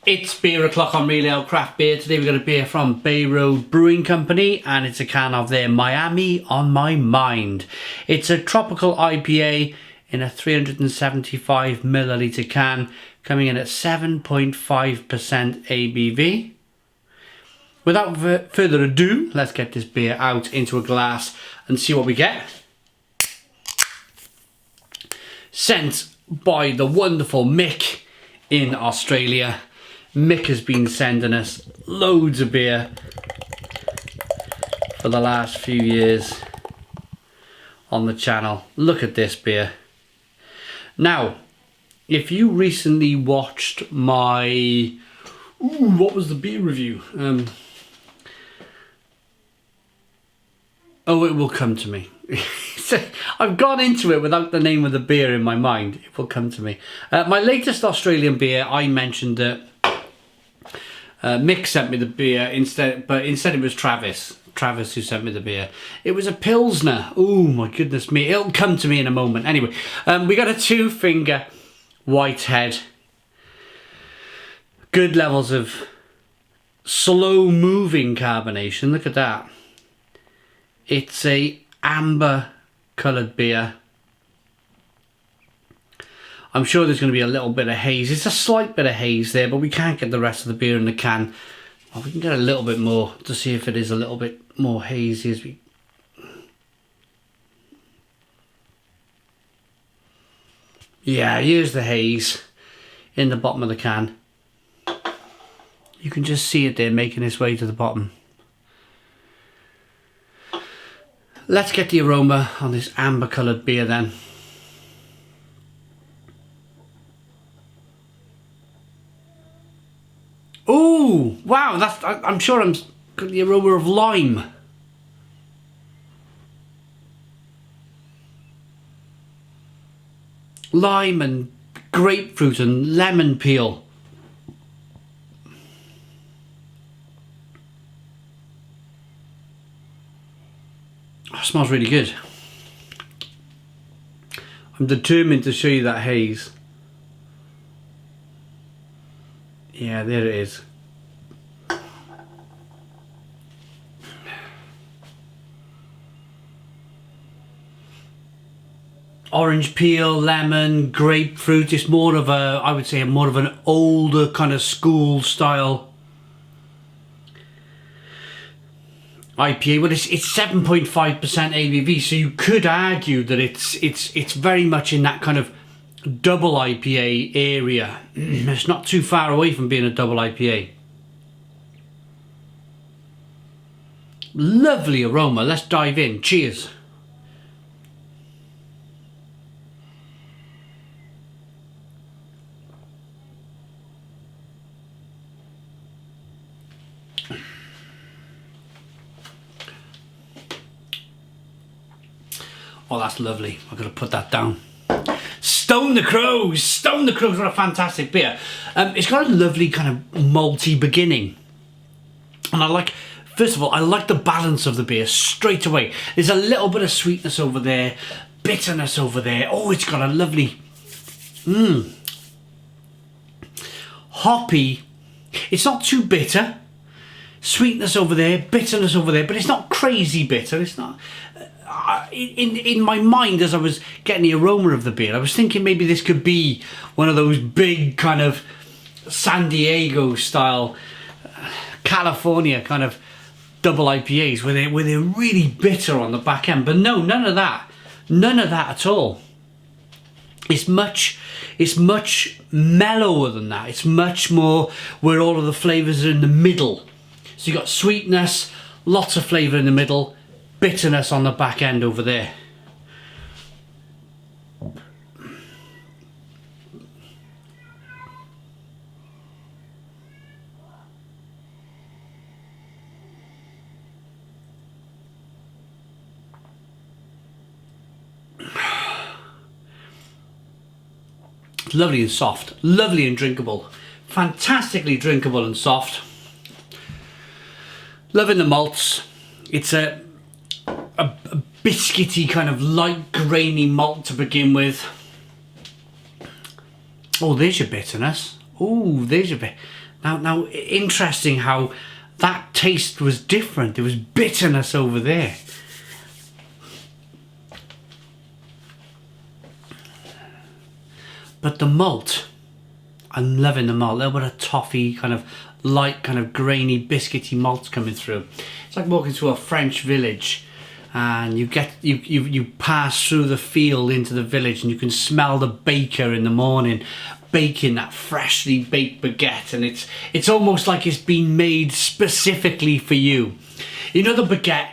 It's beer o'clock on Real Ale Craft Beer. Today we've got a beer from Bay Road Brewing Company and it's a can of their Miami on My Mind. It's a tropical IPA in a 375 milliliter can coming in at 7.5% ABV. Without further ado, let's get this beer out into a glass and see what we get. Sent by the wonderful Mick in Australia. Mick has been sending us loads of beer for the last few years on the channel. Look at this beer. Now, if you recently watched my... what was the beer review? Oh, it will come to me. I've gone into it without the name of the beer in my mind. It will come to me. My latest Australian beer, I mentioned that Mick sent me the beer instead, but instead it was Travis who sent me the beer. It was a Pilsner. Oh my goodness me. It'll come to me in a moment. Anyway, we got a 2-finger Whitehead. Good levels of slow moving carbonation. Look at that. It's a amber coloured beer. I'm sure there's going to be a little bit of haze. It's a slight bit of haze there, but we can't get the rest of the beer in the can. Well, we can get a little bit more to see if it is a little bit more hazy as we... Yeah, here's the haze in the bottom of the can. You can just see it there making its way to the bottom. Let's get the aroma on this amber coloured beer then. Oh, wow, I'm sure I'm got the aroma of lime. Lime and grapefruit and lemon peel. Oh, it smells really good. I'm determined to show you that haze. Yeah, there it is. Orange peel, lemon, grapefruit. It's more of a, I would say, more of an older kind of school style IPA. But it's 7.5% ABV, so you could argue that it's very much in that kind of double IPA area. It's not too far away from being a double IPA. Lovely aroma. Let's dive in. Cheers. Oh, that's lovely. I've got to put that down. Stone the Crows! Stone the Crows, what a fantastic beer. It's got a lovely kind of malty beginning. And I like, first of all, I like the balance of the beer straight away. There's a little bit of sweetness over there, bitterness over there. Oh, it's got a lovely, hoppy. It's not too bitter. Sweetness over there, bitterness over there, but it's not crazy bitter. It's not... In my mind, as I was getting the aroma of the beer, I was thinking maybe this could be one of those big kind of San Diego style, California kind of double IPAs where they're really bitter on the back end. But no, none of that at all. It's much mellower than that. It's much more where all of the flavours are in the middle. So you got sweetness, lots of flavour in the middle, bitterness on the back end over there. It's lovely and soft, lovely and drinkable, fantastically drinkable and soft. Loving the malts. It's a biscuity kind of light grainy malt to begin with. Oh, there's your bitterness. Oh, there's your bit. Now, interesting how that taste was different. There was bitterness over there. But the malt, I'm loving the malt. A little bit of toffee, kind of light, kind of grainy, biscuity malts coming through. It's like walking through a French village, and you pass through the field into the village, and you can smell the baker in the morning baking that freshly baked baguette, and it's almost like it's been made specifically for you. You know the baguette,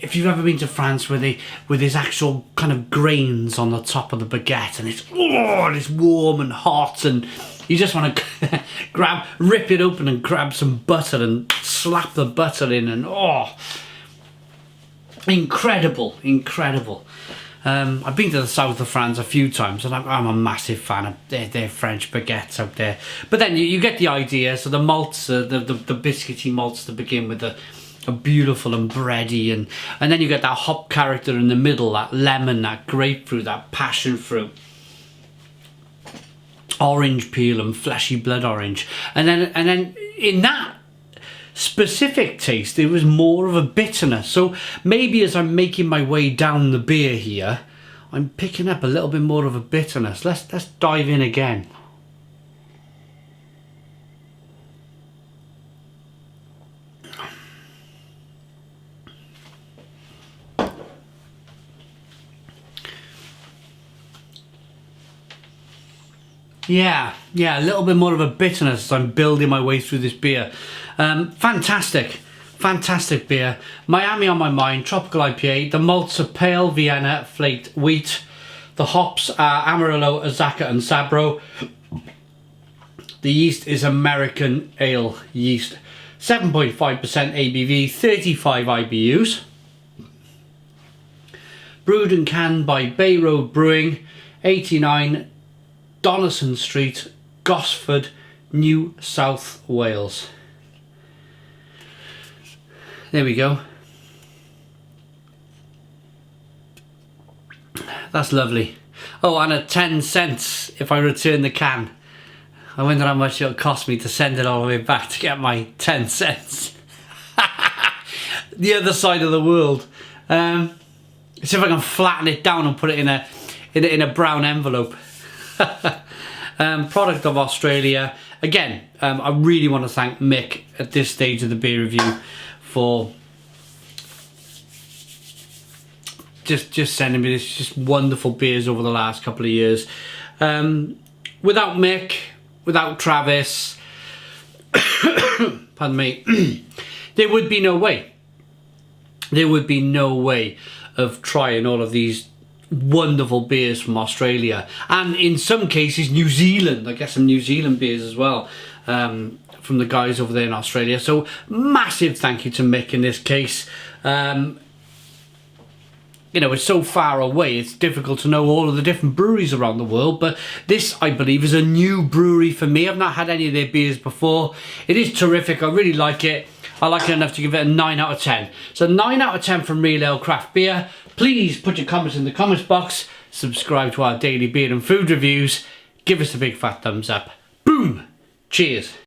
if you've ever been to France, where there's actual kind of grains on the top of the baguette, and it's warm and hot, and you just want to rip it open and grab some butter and slap the butter in, and incredible. I've been to the south of France a few times, and I'm a massive fan of their French baguettes out there. But then you get the idea. So the malts, the biscuity malts to begin with, are beautiful and bready, and then you get that hop character in the middle, that lemon, that grapefruit, that passion fruit, orange peel and fleshy blood orange, and then in that specific taste there was more of a bitterness. So maybe as I'm making my way down the beer here, I'm picking up a little bit more of a bitterness. Let's dive in again. Yeah, a little bit more of a bitterness as I'm building my way through this beer. Fantastic beer. Miami on my mind, tropical IPA. The malts are pale Vienna flaked wheat. The hops are Amarillo, Azacca and Sabro. The yeast is American ale yeast. 7.5% ABV, 35 IBUs. Brewed and canned by Bay Road Brewing, 89 Donaldson Street, Gosford, New South Wales. There we go. That's lovely. Oh, and at 10 cents if I return the can. I wonder how much it'll cost me to send it all the way back to get my 10 cents. The other side of the world. See if I can flatten it down and put it in a brown envelope. Product of Australia. Again, I really want to thank Mick at this stage of the beer review for just sending me this just wonderful beers over the last couple of years. Without Mick, without Travis, pardon me, there would be no way. There would be no way of trying all of these wonderful beers from Australia, and in some cases New Zealand. I get some New Zealand beers as well from the guys over there in Australia. So massive thank you to Mick in this case. You know, it's so far away, it's difficult to know all of the different breweries around the world, but this, I believe, is a new brewery for me. I've not had any of their beers before. It is terrific. I really like it. I like it enough to give it a 9 out of 10. So 9 out of 10 from Real Ale Craft Beer. Please put your comments in the comments box. Subscribe to our daily beer and food reviews. Give us a big fat thumbs up. Boom! Cheers.